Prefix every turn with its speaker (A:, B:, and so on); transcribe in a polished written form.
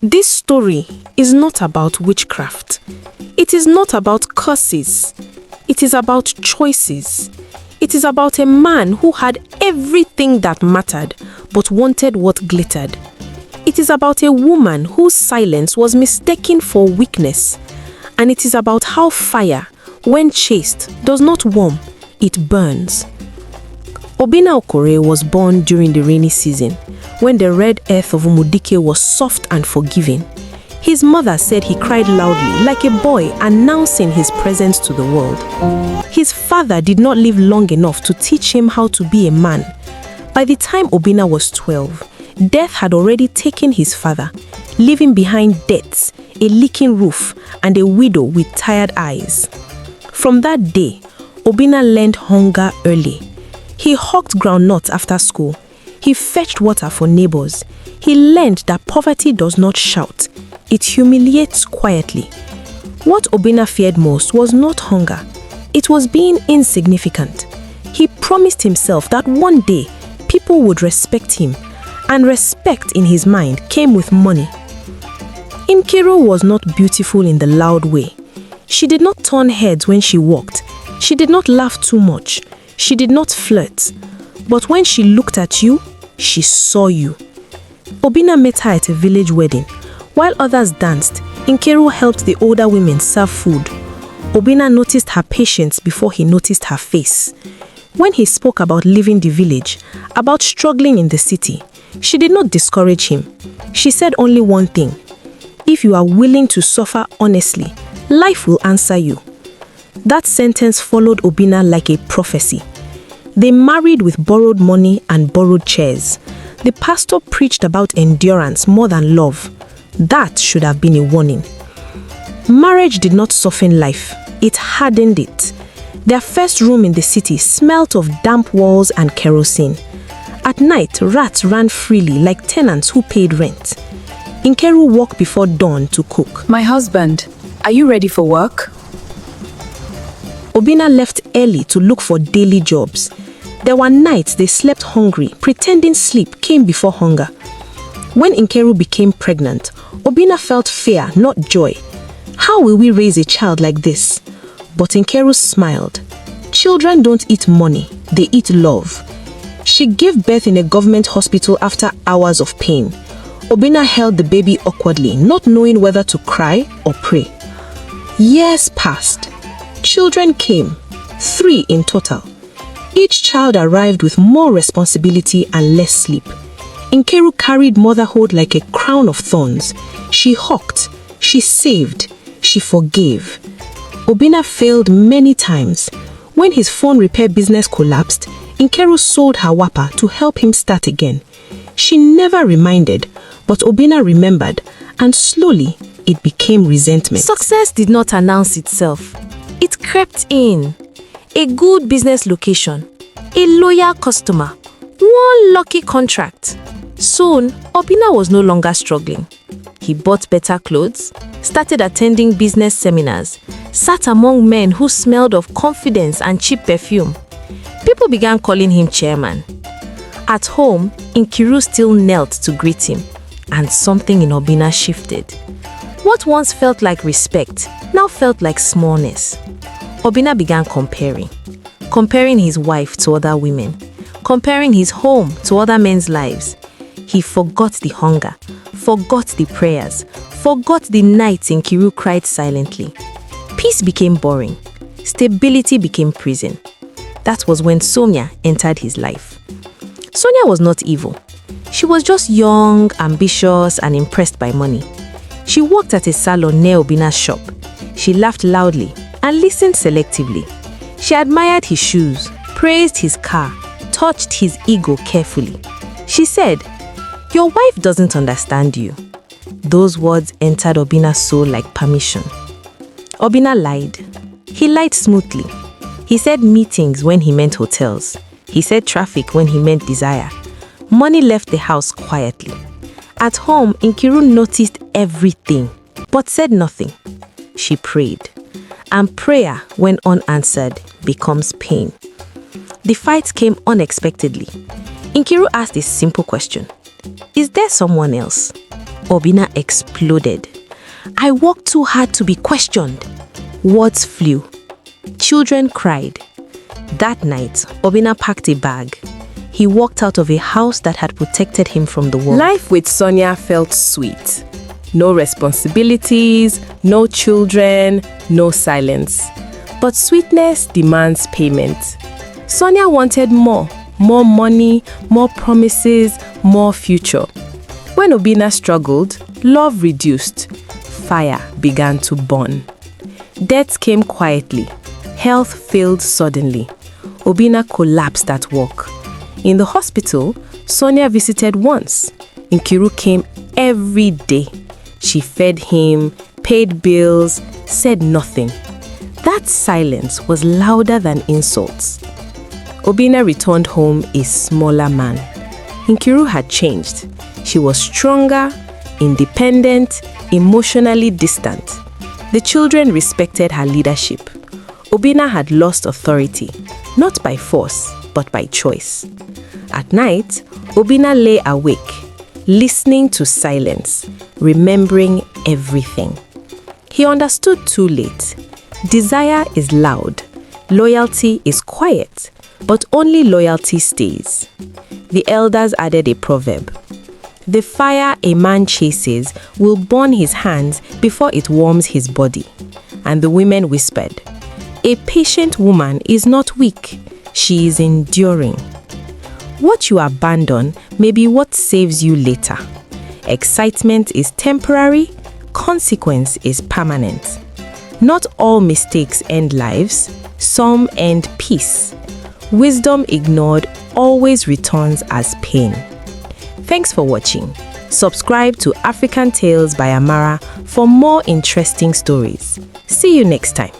A: This story is not about witchcraft. It is not about curses. It is about choices. It is about a man who had everything that mattered but wanted what glittered. It is about a woman whose silence was mistaken for weakness. And it is about how fire, when chased, does not warm, it burns. Obinna Okore was born during the rainy season, when the red earth of Umudike was soft and forgiving. His mother said he cried loudly, like a boy announcing his presence to the world. His father did not live long enough to teach him how to be a man. By the time Obinna was 12, death had already taken his father, leaving behind debts, a leaking roof, and a widow with tired eyes. From that day, Obinna learned hunger early. He hawked groundnuts after school. He fetched water for neighbors. He learned that poverty does not shout. It humiliates quietly. What Obinna feared most was not hunger. It was being insignificant. He promised himself that one day people would respect him, and respect in his mind came with money. Nkiru was not beautiful in the loud way. She did not turn heads when she walked. She did not laugh too much. She did not flirt. But when she looked at you, she saw you. Obinna met her at a village wedding. While others danced, Nkiru helped the older women serve food. Obinna noticed her patience before he noticed her face. When he spoke about leaving the village, about struggling in the city, she did not discourage him. She said only one thing: if you are willing to suffer honestly, life will answer you. That sentence followed Obinna like a prophecy. They married with borrowed money and borrowed chairs. The pastor preached about endurance more than love. That should have been a warning. Marriage did not soften life, it hardened it. Their first room in the city smelt of damp walls and kerosene. At night, rats ran freely like tenants who paid rent. Nkiru woke before dawn to cook.
B: My husband, are you ready for work?
A: Obinna left early to look for daily jobs. There were nights they slept hungry, pretending sleep came before hunger. When Nkiru became pregnant, Obinna felt fear, not joy. How will we raise a child like this? But Nkiru smiled. Children don't eat money, they eat love. She gave birth in a government hospital after hours of pain. Obinna held the baby awkwardly, not knowing whether to cry or pray. Years passed. Children came, 3 in total. Each child arrived with more responsibility and less sleep. Nkiru carried motherhood like a crown of thorns. She hawked, she saved, she forgave. Obinna failed many times. When his phone repair business collapsed, Nkiru sold her wapa to help him start again. She never reminded, but Obinna remembered, and slowly it became resentment.
C: Success did not announce itself. It crept in. A good business location, a loyal customer, one lucky contract. Soon, Obinna was no longer struggling. He bought better clothes, started attending business seminars, sat among men who smelled of confidence and cheap perfume. People began calling him chairman. At home, Nkiru still knelt to greet him, and something in Obinna shifted. What once felt like respect now felt like smallness. Obinna began comparing his wife to other women, comparing his home to other men's lives. He forgot the hunger, forgot the prayers, forgot the nights Nkiru cried silently. Peace became boring. Stability became prison. That was when Sonia entered his life. Sonia was not evil. She was just young, ambitious, and impressed by money. She worked at a salon near Obinna's shop. She laughed loudly and listened selectively. She admired his shoes, praised his car, touched his ego carefully. She said, "Your wife doesn't understand you." Those words entered Obinna's soul like permission. Obinna lied. He lied smoothly. He said meetings when he meant hotels. He said traffic when he meant desire. Money left the house quietly. At home, Nkiru noticed everything, but said nothing. She prayed. And prayer, when unanswered, becomes pain. The fight came unexpectedly. Nkiru asked a simple question. Is there someone else? Obina exploded. I worked too hard to be questioned. Words flew. Children cried. That night, Obina packed a bag. He walked out of a house that had protected him from the world.
A: Life with Sonia felt sweet. No responsibilities, no children, no silence. But sweetness demands payment. Sonia wanted more money, more promises, more future. When Obina struggled, love reduced. Fire began to burn. Death came quietly. Health failed suddenly. Obina collapsed at work. In the hospital, Sonia visited once. Nkiru came every day. She fed him, paid bills, said nothing. That silence was louder than insults. Obina returned home a smaller man. Nkiru had changed. She was stronger, independent, emotionally distant. The children respected her leadership. Obina had lost authority, not by force, but by choice. At night, Obina lay awake, listening to silence, remembering everything. He understood too late. Desire is loud, loyalty is quiet, but only loyalty stays. The elders added a proverb. The fire a man chases will burn his hands before it warms his body. And the women whispered, a patient woman is not weak, she is enduring. What you abandon may be what saves you later. Excitement is temporary, consequence is permanent. Not all mistakes end lives, some end peace. Wisdom ignored always returns as pain. Thanks for watching. Subscribe to African Tales by Amara for more interesting stories. See you next time.